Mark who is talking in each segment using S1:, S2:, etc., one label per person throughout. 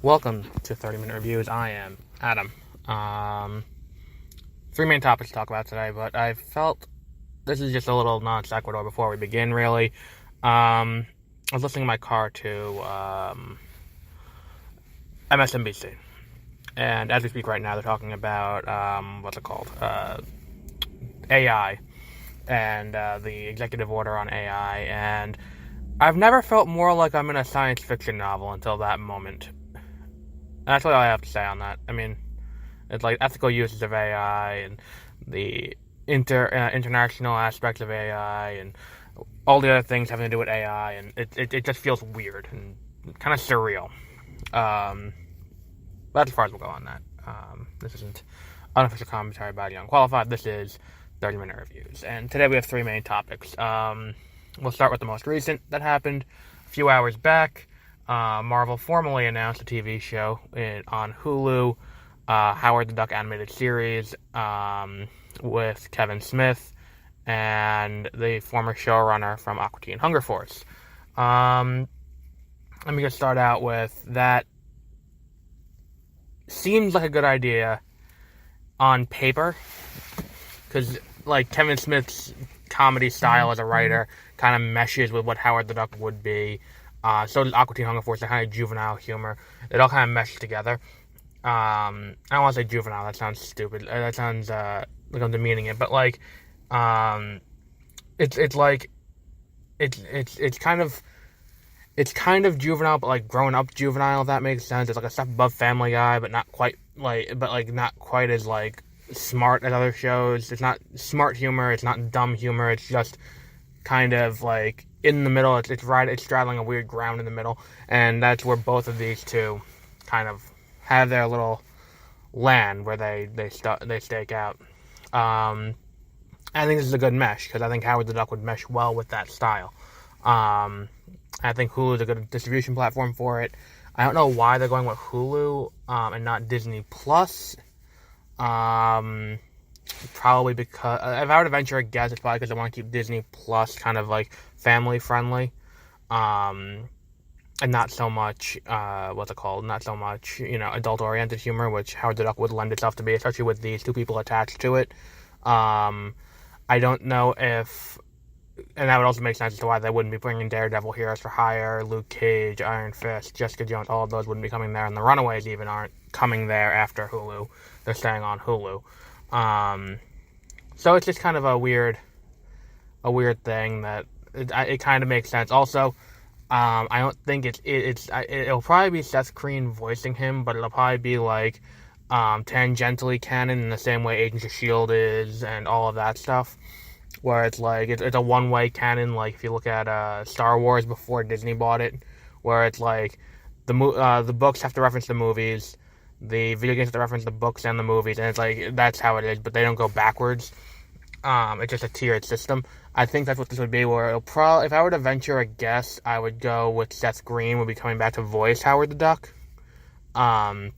S1: Welcome to 30-Minute Reviews. I am Adam. Three main topics to talk about today, but I felt this is just a little non sequitur before we begin, really. I was listening in my car to MSNBC, and as we speak right now, they're talking about, AI, and the executive order on AI, and I've never felt more like I'm in a science fiction novel until that moment. That's all I have to say on that. I mean, it's like ethical uses of AI and the international aspects of AI and all the other things having to do with AI, and it just feels weird and kind of surreal. That's as far as we'll go on that. This isn't unofficial commentary by the unqualified. This is 30-minute reviews, and today we have three main topics. We'll start with the most recent that happened a few hours back. Marvel formally announced a TV show on Hulu, Howard the Duck animated series, with Kevin Smith and the former showrunner from Aqua Teen Hunger Force. Let me just start out with that. Seems like a good idea on paper, because like Kevin Smith's comedy style as a writer kind of meshes with what Howard the Duck would be. So does Aqua Teen Hunger Force, the kind of juvenile humor. It all kind of meshes together. I don't want to say juvenile. That sounds stupid. That sounds like I'm demeaning it. But like, it's kind of juvenile, but like grown up juvenile. If that makes sense. It's like a step above Family Guy, but not quite not quite as like smart as other shows. It's not smart humor. It's not dumb humor. It's just kind of like in the middle. It's straddling a weird ground in the middle, and that's where both of these two kind of have their little land where they stake out. I think this is a good mesh, because I think Howard the Duck would mesh well with that style. I think Hulu is a good distribution platform for it. I don't know why they're going with Hulu and not Disney Plus. Probably because, if I were to venture a guess, it's probably because they want to keep Disney Plus kind of like family friendly, and not so much not so much adult oriented humor, which Howard the Duck would lend itself to be, especially with these two people attached to it. I don't know if, and that would also make sense as to why they wouldn't be bringing Daredevil, Heroes for Hire, Luke Cage, Iron Fist, Jessica Jones. All of those wouldn't be coming there, and the Runaways even aren't coming there after Hulu. They're staying on Hulu. So it's just kind of a weird thing that it kind of makes sense. Also, I don't think it'll probably be Seth Green voicing him, but it'll probably be like tangentially canon in the same way Agents of S.H.I.E.L.D. is and all of that stuff, where it's like it's a one-way canon. Like if you look at Star Wars before Disney bought it, where it's like the books have to reference the movies, the video games have to reference the books and the movies, and it's like that's how it is, but they don't go backwards. It's just a tiered system. I think that's what this would be, where it'll if I were to venture a guess, I would go with Seth Green would be coming back to voice Howard the Duck. But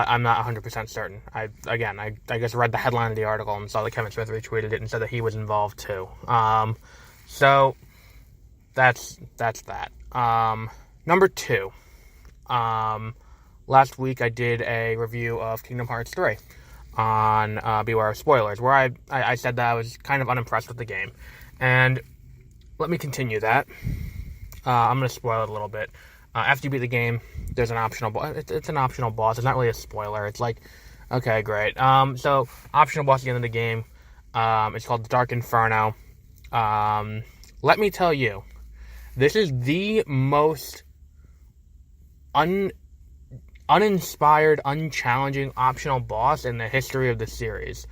S1: I'm not 100% certain. I guess read the headline of the article and saw that Kevin Smith retweeted it and said that he was involved too. So that's that. Number two. Last week I did a review of Kingdom Hearts 3 on Beware of Spoilers, where I said that I was kind of unimpressed with the game. And let me continue that. I'm going to spoil it a little bit. After you beat the game, there's an optional boss. It's an optional boss. It's not really a spoiler. It's like, okay, great. So, optional boss at the end of the game. It's called the Dark Inferno. Let me tell you, this is the most uninspired, unchallenging optional boss in the history of the series.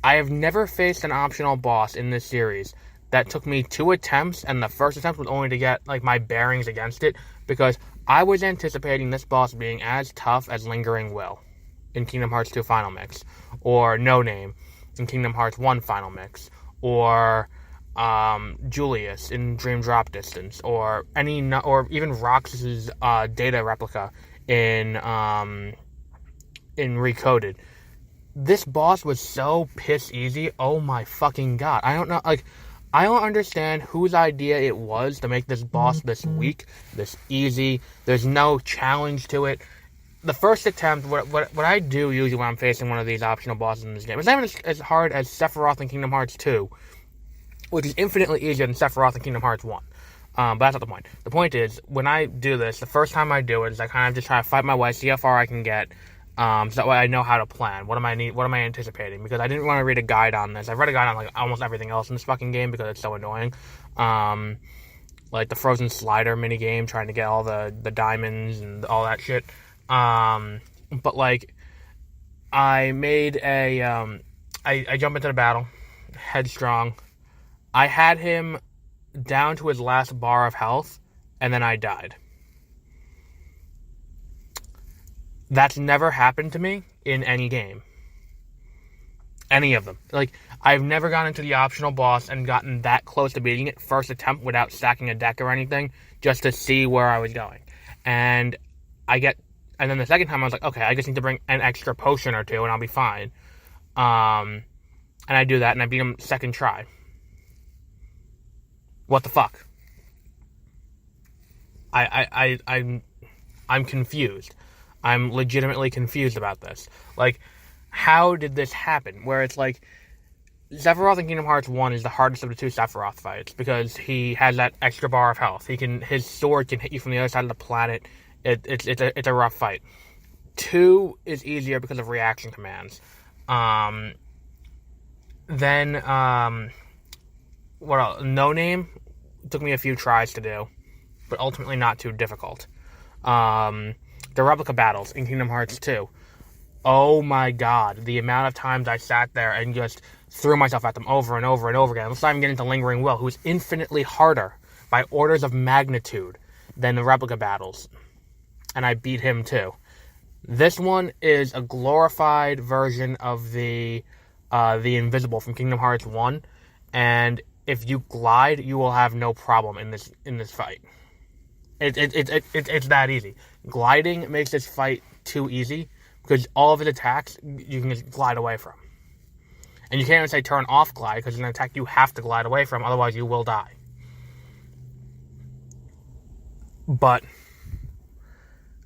S1: I have never faced an optional boss in this series that took me 2 attempts, and the first attempt was only to get like my bearings against it, because I was anticipating this boss being as tough as Lingering Will in Kingdom Hearts 2 Final Mix, or No Name in Kingdom Hearts 1 Final Mix, or Julius in Dream Drop Distance, or even Roxas's Data replica in Recoded. This boss was so piss easy. Oh my fucking god! I don't know. Like, I don't understand whose idea it was to make this boss this weak, this easy. There's no challenge to it. The first attempt, what I do usually when I'm facing one of these optional bosses in this game, it's not even as hard as Sephiroth in Kingdom Hearts 2, which is infinitely easier than Sephiroth in Kingdom Hearts 1. But that's not the point. The point is, when I do this, the first time I do it is I kind of just try to fight my way, see how far I can get, so that way I know how to plan. What am I anticipating? Because I didn't want to read a guide on this. I've read a guide on like almost everything else in this fucking game because it's so annoying. Like the Frozen Slider minigame, trying to get all the diamonds and all that shit. But like, I made a, I jump into the battle, headstrong. I had him down to his last bar of health, and then I died. That's never happened to me in any game. Any of them. Like, I've never gone into the optional boss and gotten that close to beating it first attempt without stacking a deck or anything, just to see where I was going. And then the second time I was like, okay, I just need to bring an extra potion or two and I'll be fine. And I do that and I beat him second try. What the fuck? I'm confused. I'm legitimately confused about this. Like, how did this happen? Where it's like, Sephiroth in Kingdom Hearts 1 is the hardest of the two Sephiroth fights because he has that extra bar of health. His sword can hit you from the other side of the planet. It's a rough fight. 2 is easier because of reaction commands. What else? No Name took me a few tries to do, but ultimately not too difficult. The replica battles in Kingdom Hearts 2. Oh my god, the amount of times I sat there and just threw myself at them over and over and over again. Let's not even get into Lingering Will, who's infinitely harder by orders of magnitude than the replica battles. And I beat him too. This one is a glorified version of the Invisible from Kingdom Hearts 1, and if you glide, you will have no problem in this fight. It's that easy. Gliding makes this fight too easy because all of his attacks you can just glide away from, and you can't even say turn off glide because it's an attack you have to glide away from, otherwise you will die. But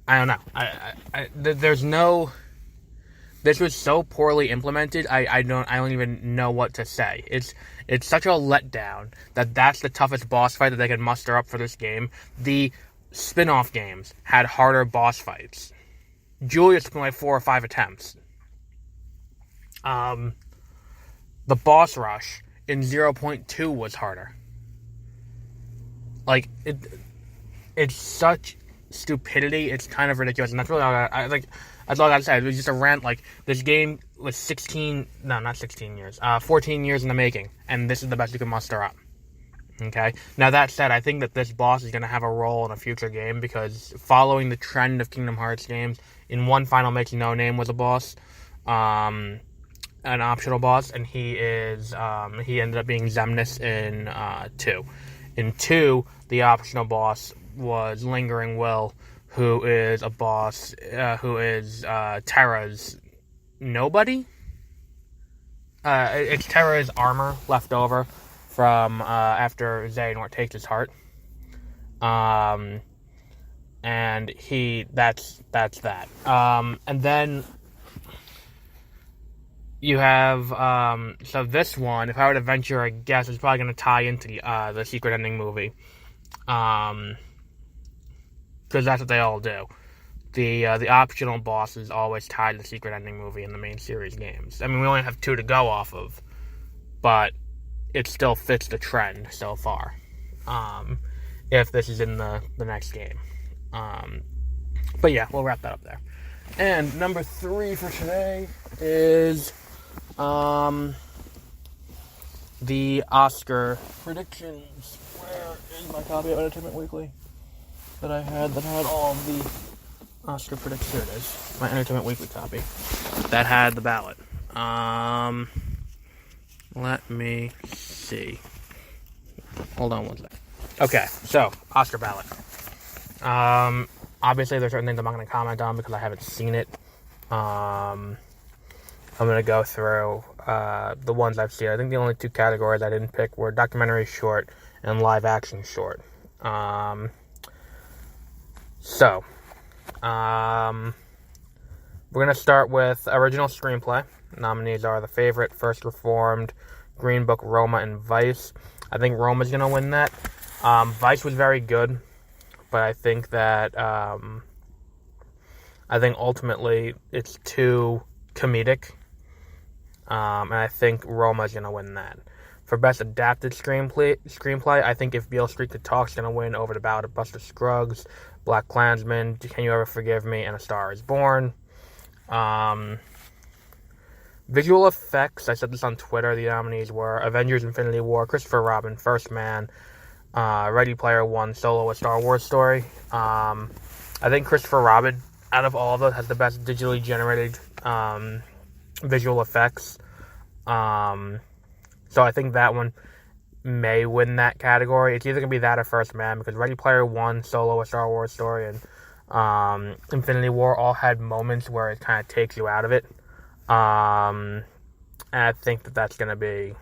S1: I don't know. There's no. This was so poorly implemented. I don't even know what to say. It's such a letdown that's the toughest boss fight that they could muster up for this game. The spin-off games had harder boss fights. Julius took like 4 or 5 attempts. The boss rush in 0.2 was harder. Like it's such stupidity. It's kind of ridiculous, and that's really all that's all I gotta say. It was just a rant. Like, this game was 14 years in the making, and this is the best you can muster up. Okay? Now, that said, I think that this boss is going to have a role in a future game, because following the trend of Kingdom Hearts games, in one Final Mix, No Name was a boss, an optional boss, and he ended up being Xemnas in 2. In 2, the optional boss was Lingering Will, who is a boss, who is Terra's nobody. It's Terra's armor left over from after Xehanort takes his heart. And that's that. And then you have so this one, if I were to venture a guess, it's probably going to tie into the Secret Ending movie. Because that's what they all do. The optional bosses always tie the Secret Ending movie in the main series games. I mean, we only have 2 to go off of, but it still fits the trend so far. If this is in the next game. But yeah, we'll wrap that up there. And number 3 for today is the Oscar predictions. Where is my copy of Entertainment Weekly that I had all of the Oscar predictions? Here it is. My Entertainment Weekly copy that had the ballot. Let me see. Hold on one second. Okay, so Oscar ballot. Obviously there's certain things I'm not going to comment on because I haven't seen it. I'm going to go through the ones I've seen. I think the only two categories I didn't pick were documentary short and live action short. We're going to start with original screenplay. Nominees are The Favorite, First Reformed, Green Book, Roma, and Vice. I think Roma's going to win that. Vice was very good, but I think that ultimately it's too comedic, and I think Roma's going to win that. For Best Adapted Screenplay, I think If Beale Street Could Talk is going to win over The Ballad of Buster Scruggs, Black Klansman, Can You Ever Forgive Me, and A Star Is Born. Visual effects, I said this on Twitter, the nominees were Avengers Infinity War, Christopher Robin, First Man, Ready Player One, Solo, A Star Wars Story. I think Christopher Robin, out of all of those, has the best digitally generated visual effects. So I think that one may win that category. It's either going to be that or First Man, because Ready Player One, Solo, A Star Wars Story, and Infinity War all had moments where it kind of takes you out of it. And I think that's going to be,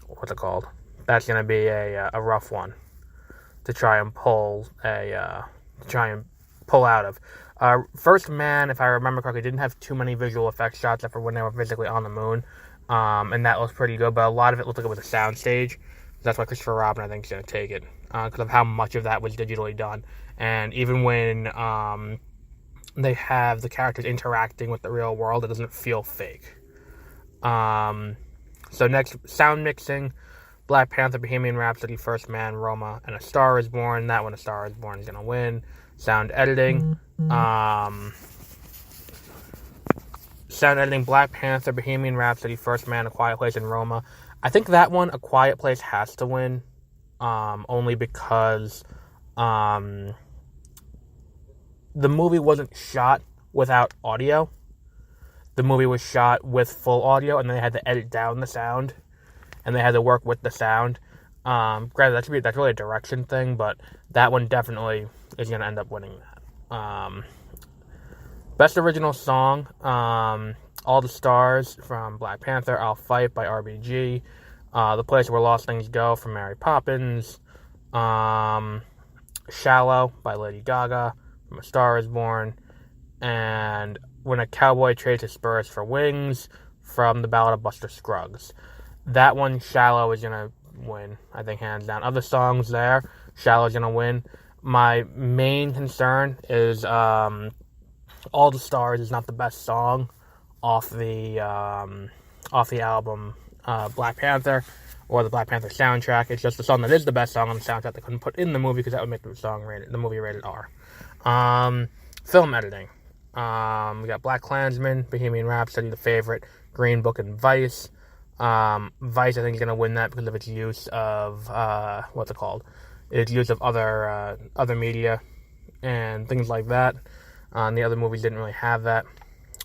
S1: what's it called? That's going to be a rough one to try and pull out of. First Man, if I remember correctly, didn't have too many visual effects shots except for when they were physically on the moon. And that was pretty good, but a lot of it looked like it was a soundstage. That's why Christopher Robin, I think, is going to take it, because of how much of that was digitally done. And even when they have the characters interacting with the real world, it doesn't feel fake. So next, sound mixing, Black Panther, Bohemian Rhapsody, First Man, Roma, and A Star Is Born. That one, A Star Is Born, is going to win. Sound editing, Black Panther, Bohemian Rhapsody, First Man, A Quiet Place, and Roma. I think that one, A Quiet Place, has to win, only because the movie wasn't shot without audio. The movie was shot with full audio, and then they had to edit down the sound, and they had to work with the sound. Granted, that's really a direction thing, but that one definitely is going to end up winning that. Best Original Song, All the Stars from Black Panther, I'll Fight by RBG, The Place Where Lost Things Go from Mary Poppins, Shallow by Lady Gaga from A Star Is Born, and When a Cowboy Trades His Spurs for Wings from The Ballad of Buster Scruggs. That one, Shallow, is going to win, I think, hands down. Other songs there, Shallow is going to win. My main concern is All the Stars is not the best song off the album Black Panther or the Black Panther soundtrack. It's just the song that is the best song on the soundtrack they couldn't put in the movie because that would make the movie rated R. Film editing. We got Black Klansman, Bohemian Rhapsody, The Favorite, Green Book, and Vice. Vice, I think, is going to win that because of its use of its use of other media and things like that. The other movies didn't really have that.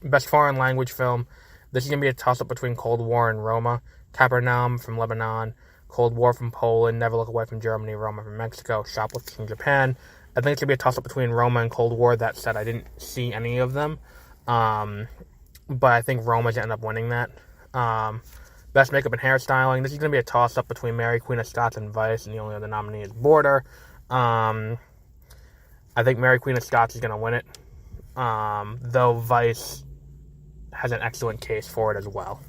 S1: Best Foreign Language Film. This is going to be a toss-up between Cold War and Roma. Capernaum from Lebanon, Cold War from Poland, Never Look Away from Germany, Roma from Mexico, Shoplifters from Japan. I think it's going to be a toss-up between Roma and Cold War. That said, I didn't see any of them. But I think Roma's going to end up winning that. Best Makeup and Hairstyling. This is going to be a toss-up between Mary, Queen of Scots, and Vice, and the only other nominee is Border. I think Mary, Queen of Scots is going to win it, though Vice has an excellent case for it as well.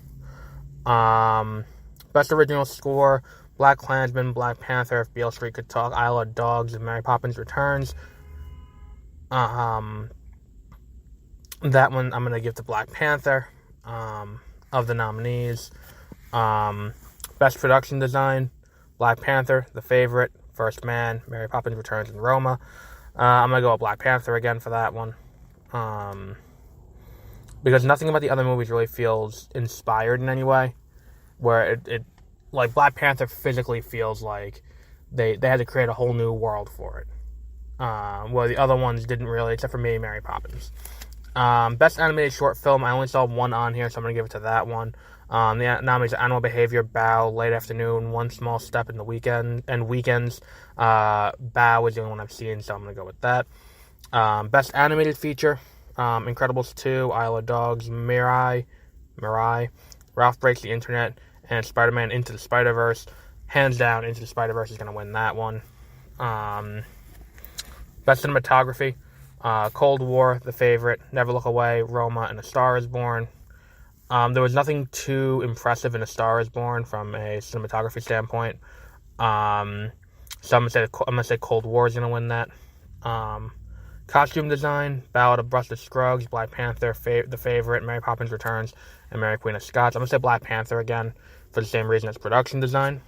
S1: Best Original Score, Black Klansman, Black Panther, If Beale Street Could Talk, Isle of Dogs, and Mary Poppins Returns. That one I'm going to give to Black Panther, of the nominees. Best Production Design, Black Panther, The Favorite, First Man, Mary Poppins Returns, and Roma. I'm going to go with Black Panther again for that one. Because nothing about the other movies really feels inspired in any way. Where it like Black Panther physically feels like they had to create a whole new world for it. Where the other ones didn't really, except for maybe Mary Poppins. Best Animated Short Film, I only saw one on here, so I'm going to give it to that one. The nominees are Animal Behavior, Bao, Late Afternoon, One Small Step in the Weekend, and Weekends. Bao is the only one I've seen, so I'm going to go with that. Best Animated Feature, Incredibles 2, Isle of Dogs, Mirai, Mirai, Ralph Breaks the Internet, and Spider-Man Into the Spider-Verse. Hands down, Into the Spider-Verse is going to win that one. Best cinematography, Cold War, The Favorite, Never Look Away, Roma, and A Star Is Born. There was nothing too impressive in A Star Is Born from a cinematography standpoint. So I'm gonna say Cold War is gonna win that. Costume design, Ballad of Buster Scruggs, Black Panther, The Favorite, Mary Poppins Returns, and Mary Queen of Scots. I'm gonna say Black Panther again for the same reason as production design.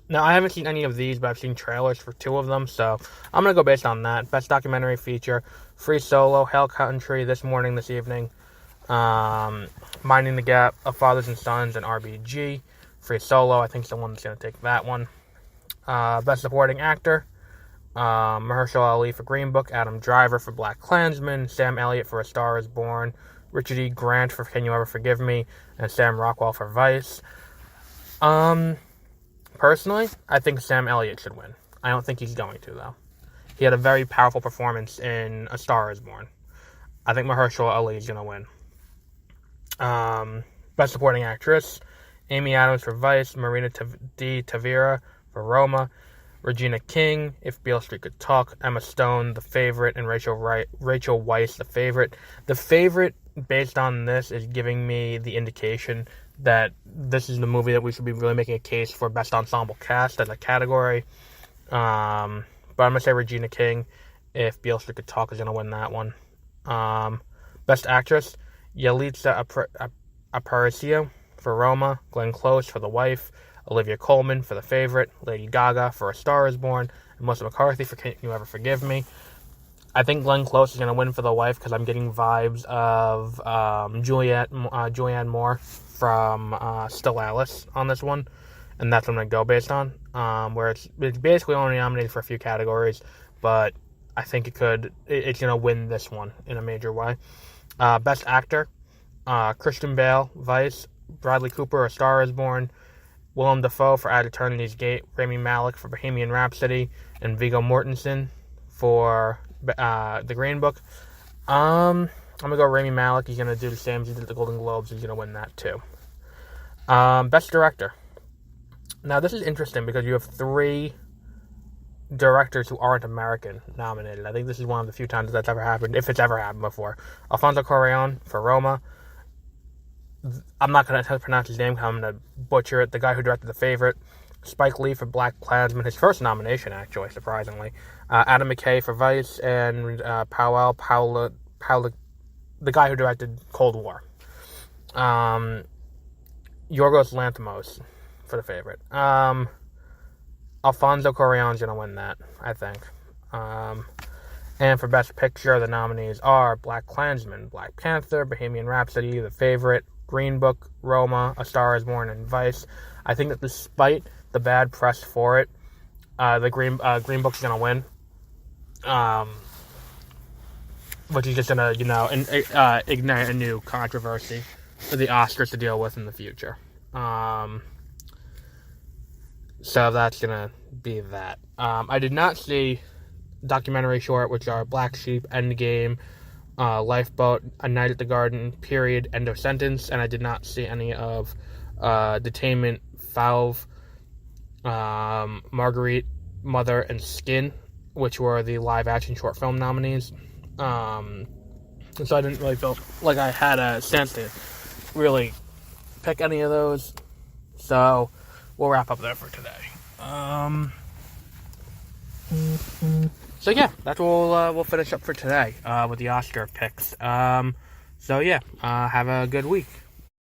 S1: Now, I haven't seen any of these, but I've seen trailers for 2 of them, so I'm going to go based on that. Best documentary feature, Free Solo, Hell Country, This Morning, This Evening, Minding the Gap, Of Fathers and Sons, and RBG. Free Solo, I think, is the one that's going to take that one. Best Supporting Actor, Mahershala Ali for Green Book, Adam Driver for Black Klansman, Sam Elliott for A Star Is Born, Richard E. Grant for Can You Ever Forgive Me, and Sam Rockwell for Vice. Personally, I think Sam Elliott should win. I don't think he's going to, though. He had a very powerful performance in A Star Is Born. I think Mahershala Ali is going to win. Best Supporting Actress, Amy Adams for Vice, Marina D. Tavira for Roma, Regina King, If Beale Street Could Talk, Emma Stone, The Favorite, and Rachel Weisz, The Favorite. The Favorite, based on this, is giving me the indication that this is the movie that we should be really making a case for Best Ensemble Cast as a category. But I'm going to say Regina King, If Beale Street Could Talk, is going to win that one. Best Actress, Yalitza Aparicio for Roma, Glenn Close for The Wife, Olivia Colman for The Favorite, Lady Gaga for A Star Is Born, and Melissa McCarthy for Can You Ever Forgive Me. I think Glenn Close is going to win for The Wife because I'm getting vibes of Julianne Moore from Still Alice on this one, and that's what I'm going to go based on, where it's basically only nominated for a few categories, but I think it's going to win this one in a major way. Best Actor, Christian Bale, Vice, Bradley Cooper, A Star Is Born, Willem Dafoe for At Eternity's Gate, Rami Malek for Bohemian Rhapsody, and Viggo Mortensen for The Green Book. I'm going to go Rami Malek. He's going to do the same as he did at the Golden Globes. He's going to win that too. Best Director. Now, this is interesting because you have 3 directors who aren't American nominated. I think this is one of the few times that's ever happened, if it's ever happened before. Alfonso Cuarón for Roma. I'm not going to pronounce his name because I'm going to butcher it. The guy who directed The Favorite. Spike Lee for Black Klansman, his first nomination, actually, surprisingly. Adam McKay for Vice, and Paula, the guy who directed Cold War. Yorgos Lanthimos for The Favorite. Alfonso Cuarón's going to win that, I think. And for Best Picture, the nominees are Black Klansman, Black Panther, Bohemian Rhapsody, The Favorite, Green Book, Roma, A Star Is Born, and Vice. I think that despite the bad press for it, the Green Book's going to win. Which is just going to, ignite a new controversy for the Oscars to deal with in the future. So that's going to be that. I did not see documentary short, which are Black Sheep, Endgame, Lifeboat, A Night at the Garden, Period, End of Sentence, and I did not see any of Detainment, Valve, Marguerite, Mother, and Skin, which were the live-action short film nominees. So I didn't really feel like I had a chance to really pick any of those. So we'll wrap up there for today. So yeah, that's what we'll finish up for today with the Oscar picks. So yeah, have a good week.